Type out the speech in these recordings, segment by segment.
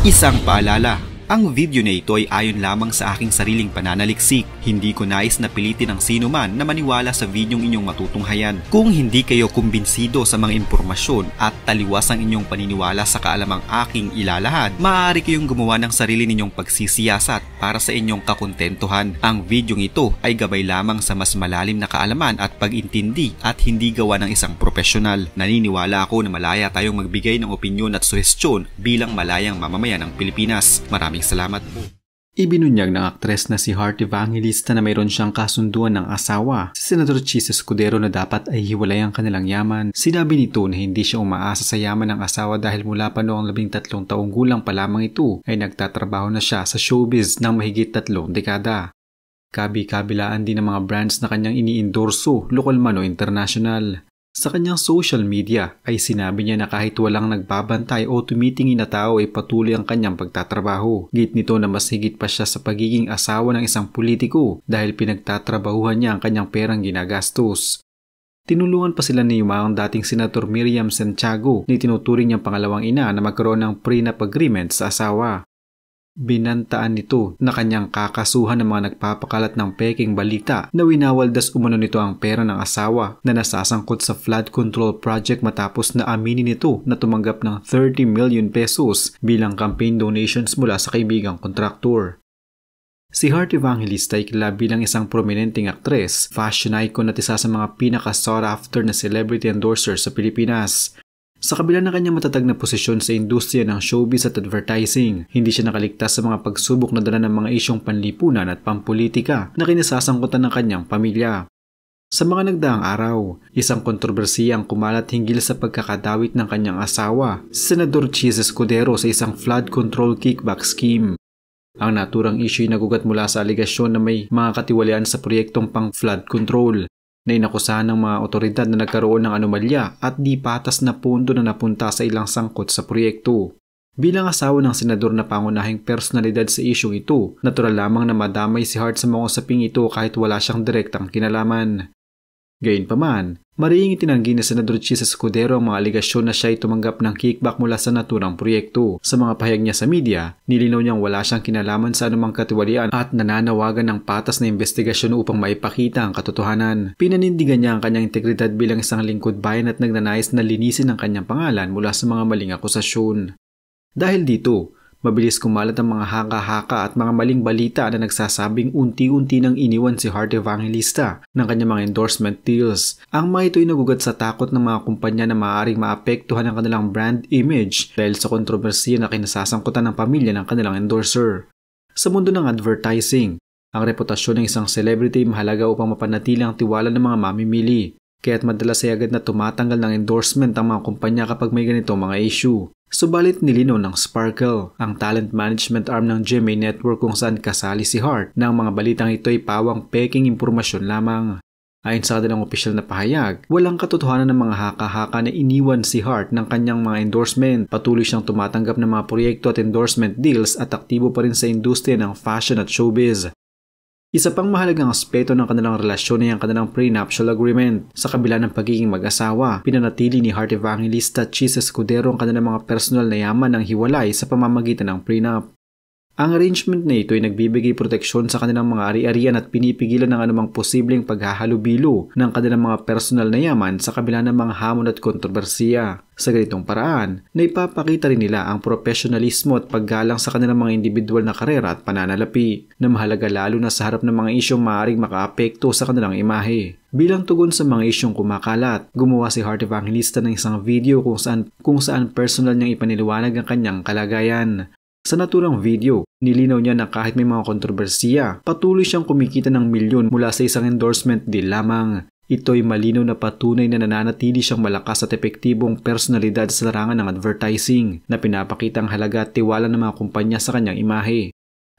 Isang paalala, ang video na ito ay ayon lamang sa aking sariling pananaliksik. Hindi ko nais na pilitin ang sino man na maniwala sa videong inyong matutunghayan. Kung hindi kayo kumbinsido sa mga impormasyon at taliwas ang inyong paniniwala sa kaalamang aking ilalahad, maaari kayong gumawa ng sarili ninyong pagsisiyasat para sa inyong kakontentuhan. Ang videong ito ay gabay lamang sa mas malalim na kaalaman at pag-intindi at hindi gawa ng isang profesional. Naniniwala ako na malaya tayong magbigay ng opinyon at suhestyon bilang malayang mamamayan ng Pilipinas. Maraming salamat po. Ibinunyag ng aktres na si Heart Evangelista na mayroon siyang kasunduan ng asawa, si Senador Chis Escudero, na dapat ay hiwalay ang kanilang yaman. Sinabi nito na hindi siya umaasa sa yaman ng asawa dahil mula pa noong 13 taong gulang pa lamang ito ay nagtatrabaho na siya sa showbiz ng mahigit 3 dekada. Kabi-kabilaan din ng mga brands na kanyang iniendorso, lokal man o international. Sa kanyang social media ay sinabi niya na kahit walang nagbabantay o tumitingin na tao ay patuloy ang kanyang pagtatrabaho. Git nito na mas higit pa siya sa pagiging asawa ng isang politiko dahil pinagtatrabahuhan niya ang kanyang perang ginagastos. Tinulungan pa sila ni yumaong dating Senator Miriam Santiago na tinuturing niyang pangalawang ina na magkaroon ng prenup agreement sa asawa. Binantaan nito na kanyang kakasuhan ng mga nagpapakalat ng peking balita na winawaldas umano nito ang pera ng asawa na nasasangkot sa flood control project matapos na aminin nito na tumanggap ng 30 million pesos bilang campaign donations mula sa kaibigang kontraktor. Si Heart Evangelista ay kilala bilang isang prominenteng aktres, fashion icon at isa sa mga pinaka-sought after na celebrity endorser sa Pilipinas. Sa kabila ng kanyang matatag na posisyon sa industriya ng showbiz at advertising, hindi siya nakaligtas sa mga pagsubok na dala ng mga isyong panlipunan at pampolitika na kinasasangkutan ng kanyang pamilya. Sa mga nagdaang araw, isang kontrobersiyang kumalat hinggil sa pagkakadawit ng kanyang asawa, si Senador Chis Escudero, sa isang flood control kickback scheme. Ang naturang issue ay nagugat mula sa aligasyon na may mga katiwalian sa proyektong pang-flood control na inakusahan ng mga otoridad na nagkaroon ng anomalya at di patas na pondo na napunta sa ilang sangkot sa proyekto. Bilang asawa ng senador na pangunahing personalidad sa isyong ito, natural lamang na madamay si Heart sa mga usaping ito kahit wala siyang direktang kinalaman. Gayunpaman, marihing itinanggi ni Senador Chis Escudero ang mga aligasyon na siya ay tumanggap ng kickback mula sa naturang proyekto. Sa mga pahayag niya sa media, nilinaw niyang wala siyang kinalaman sa anumang katiwalian at nananawagan ng patas na investigasyon upang maipakita ang katotohanan. Pinanindigan niya ang kanyang integridad bilang isang lingkod bayan at nagnanais na linisin ang kanyang pangalan mula sa mga maling akusasyon. Dahil dito, mabilis kumalat ang mga haka-haka at mga maling balita na nagsasabing unti-unti nang iniwan si Heart Evangelista ng kanyang mga endorsement deals. Ang mga ito ay nagugat sa takot ng mga kumpanya na maaaring maapektuhan ang kanilang brand image dahil sa kontrobersiya na kinasasangkutan ng pamilya ng kanilang endorser. Sa mundo ng advertising, ang reputasyon ng isang celebrity ay mahalaga upang mapanatili ang tiwala ng mga mamimili. Kaya't madalas ay agad na tumatanggal ng endorsement ang mga kumpanya kapag may ganitong mga issue. Subalit nilinaw ng Sparkle, ang talent management arm ng GMA Network kung saan kasali si Heart, na ang mga balitang ito ay pawang peking impormasyon lamang. Ayon sa kanilang opisyal na pahayag, walang katotohanan ng mga haka-haka na iniwan si Heart ng kanyang mga endorsement. Patuloy siyang tumatanggap ng mga proyekto at endorsement deals at aktibo pa rin sa industriya ng fashion at showbiz. Isa pang mahalagang aspeto ng kanilang relasyon ay ang kanilang prenuptial agreement. Sa kabila ng pagiging mag-asawa, pinanatili ni Heart Evangelista at Chis Escudero ang kanilang mga personal na yaman ng hiwalay sa pamamagitan ng prenup. Ang arrangement na ito ay nagbibigay proteksyon sa kanilang mga ari-arian at pinipigilan ng anumang posibleng paghahalubilo ng kanilang mga personal na yaman sa kabila ng mga hamon at kontrobersiya. Sa ganitong paraan, naipapakita rin nila ang profesionalismo at paggalang sa kanilang mga individual na karera at pananalapi na mahalaga lalo na sa harap ng mga isyong maaaring makaapekto sa kanilang imahe. Bilang tugon sa mga isyong kumakalat, gumawa si Heart Evangelista ng isang video kung saan personal niyang ipaniliwanag ang kanyang kalagayan. Sa naturang video, nilinaw niya na kahit may mga kontrobersiya, patuloy siyang kumikita ng milyon mula sa isang endorsement deal lamang. Ito ay malinaw na patunay na nananatili siyang malakas at epektibong personalidad sa larangan ng advertising na pinapakita ang halaga at tiwala ng mga kumpanya sa kanyang imahe.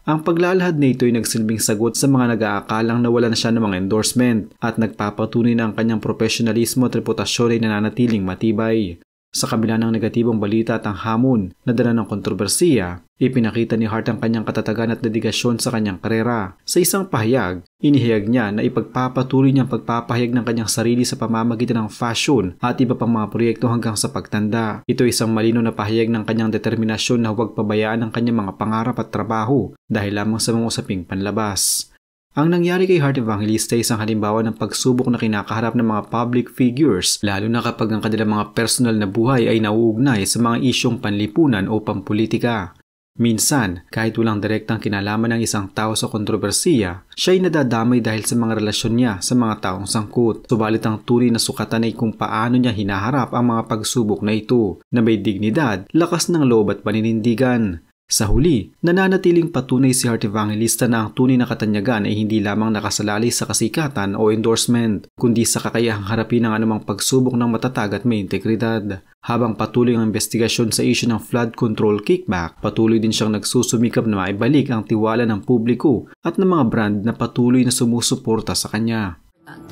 Ang paglalahad na ito ay nagsilbing sagot sa mga nag-aakalang nawalan siya ng mga endorsement at nagpapatunay na ang kanyang profesionalismo at reputasyon ay nananatiling matibay. Sa kabila ng negatibong balita at ang hamon na dala ng kontrobersiya, ipinakita ni Hart ang kanyang katatagan at dedikasyon sa kanyang karera. Sa isang pahayag, inihayag niya na ipagpapatuloy niyang pagpapahayag ng kanyang sarili sa pamamagitan ng fashion at iba pang mga proyekto hanggang sa pagtanda. Ito ay isang malinaw na pahayag ng kanyang determinasyon na huwag pabayaan ang kanyang mga pangarap at trabaho dahil lamang sa mga usaping panlabas. Ang nangyari kay Hart Evangelista ay isang halimbawa ng pagsubok na kinakaharap ng mga public figures, lalo na kapag ang kanilang mga personal na buhay ay nauugnay sa mga isyong panlipunan o pampolitika. Minsan, kahit walang direktang kinalaman ng isang tao sa kontrobersiya, siya ay nadadamay dahil sa mga relasyon niya sa mga taong sangkot. Subalit ang tunay na sukatan ay kung paano niya hinaharap ang mga pagsubok na ito, na may dignidad, lakas ng loob at paninindigan. Sa huli, nananatiling patunay si Hart Evangelista na ang tunay na katanyagan ay hindi lamang nakasalalay sa kasikatan o endorsement, kundi sa kakayahang harapin ang anumang pagsubok ng matatag at may integridad. Habang patuloy ang investigasyon sa issue ng flood control kickback, patuloy din siyang nagsusumikap na maibalik ang tiwala ng publiko at ng mga brand na patuloy na sumusuporta sa kanya.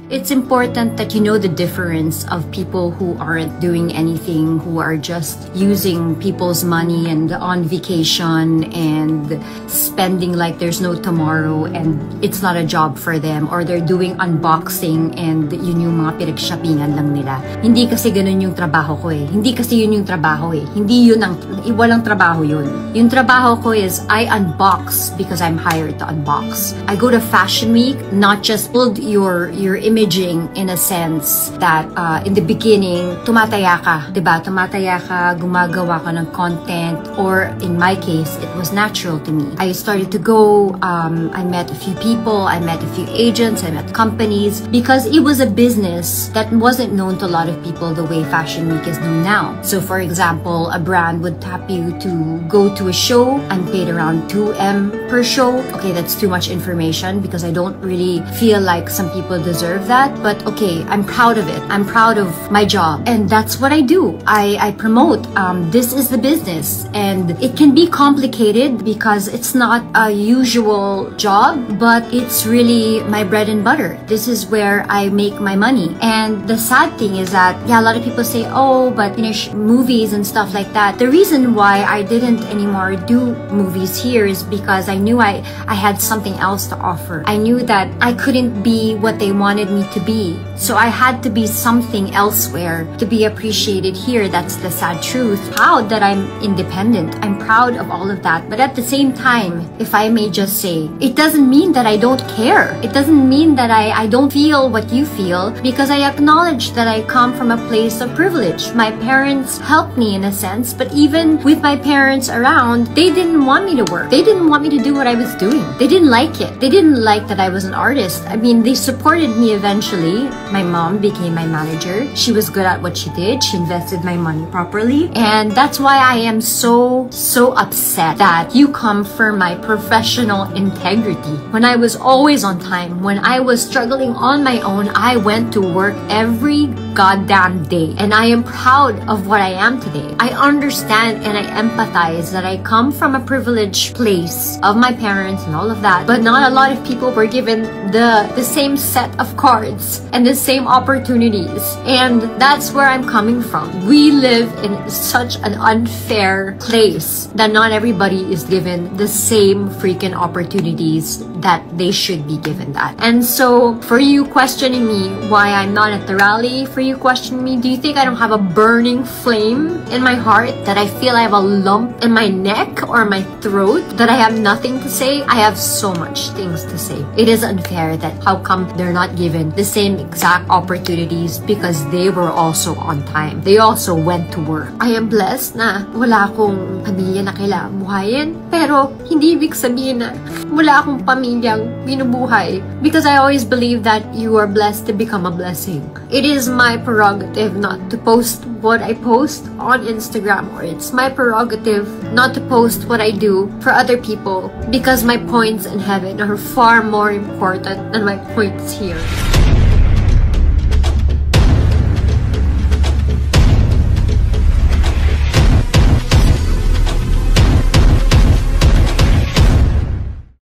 It's important that you know the difference of people who aren't doing anything, who are just using people's money and on vacation and spending like there's no tomorrow and it's not a job for them, or they're doing unboxing and yun yung mga pinag-shoppingan lang nila. Hindi kasi ganun yung trabaho ko eh. Hindi kasi yun yung trabaho eh. Hindi yun ang, walang trabaho yun. Yung trabaho ko is I unbox because I'm hired to unbox. I go to Fashion Week, not just build your imaging in a sense that in the beginning, tumataya ka, diba? Tumataya ka, gumagawa ka ng content, or in my case, it was natural to me. I started to go, I met a few people, I met a few agents, I met companies, because it was a business that wasn't known to a lot of people the way Fashion Week is known now. So for example, a brand would tap you to go to a show, I'm paid around 2M per show. Okay, that's too much information because I don't really feel like some people deserve that, but okay, I'm proud of it. I'm proud of my job, and that's what I do. I promote. This is the business, and it can be complicated because it's not a usual job, but it's really my bread and butter. This is where I make my money. And the sad thing is that, yeah, a lot of people say, oh, but you know, movies and stuff like that. The reason why I didn't anymore do movies here is because I knew I had something else to offer. I knew that I couldn't be what they wanted me to be. So I had to be something elsewhere to be appreciated here. That's the sad truth. Proud that I'm independent. I'm proud of all of that. But at the same time, if I may just say, it doesn't mean that I don't care. It doesn't mean that I don't feel what you feel, because I acknowledge that I come from a place of privilege. My parents helped me in a sense, but even with my parents around, they didn't want me to work. They didn't want me to do what I was doing. They didn't like it. They didn't like that I was an artist. I mean, they supported me eventually. My mom became my manager. She was good at what she did. She invested my money properly. And that's why I am so upset that you come for my professional integrity. When I was always on time, when I was struggling on my own, I went to work every goddamn day. And I am proud of what I am today. I understand and I empathize that I come from a privileged place of my parents and all of that. But not a lot of people were given the same set of cards and the same opportunities, and that's where I'm coming from. We live in such an unfair place that not everybody is given the same freaking opportunities that they should be given that. And so for you questioning me why I'm not at the rally, for you questioning me, do you think I don't have a burning flame in my heart, that I feel I have a lump in my neck or my throat, that I have nothing to say? I have so much things to say. It is unfair that how come they're not given the same exact opportunities, because they were also on time. They also went to work. I am blessed na wala akong pamilya na kailangang buhayin, pero hindi ibig sabihin na wala akong pamilyang binubuhay, because I always believe that you are blessed to become a blessing. It is my prerogative not to post what I post on Instagram, or it's my prerogative not to post what I do for other people, because my points in heaven are far more important than my points here.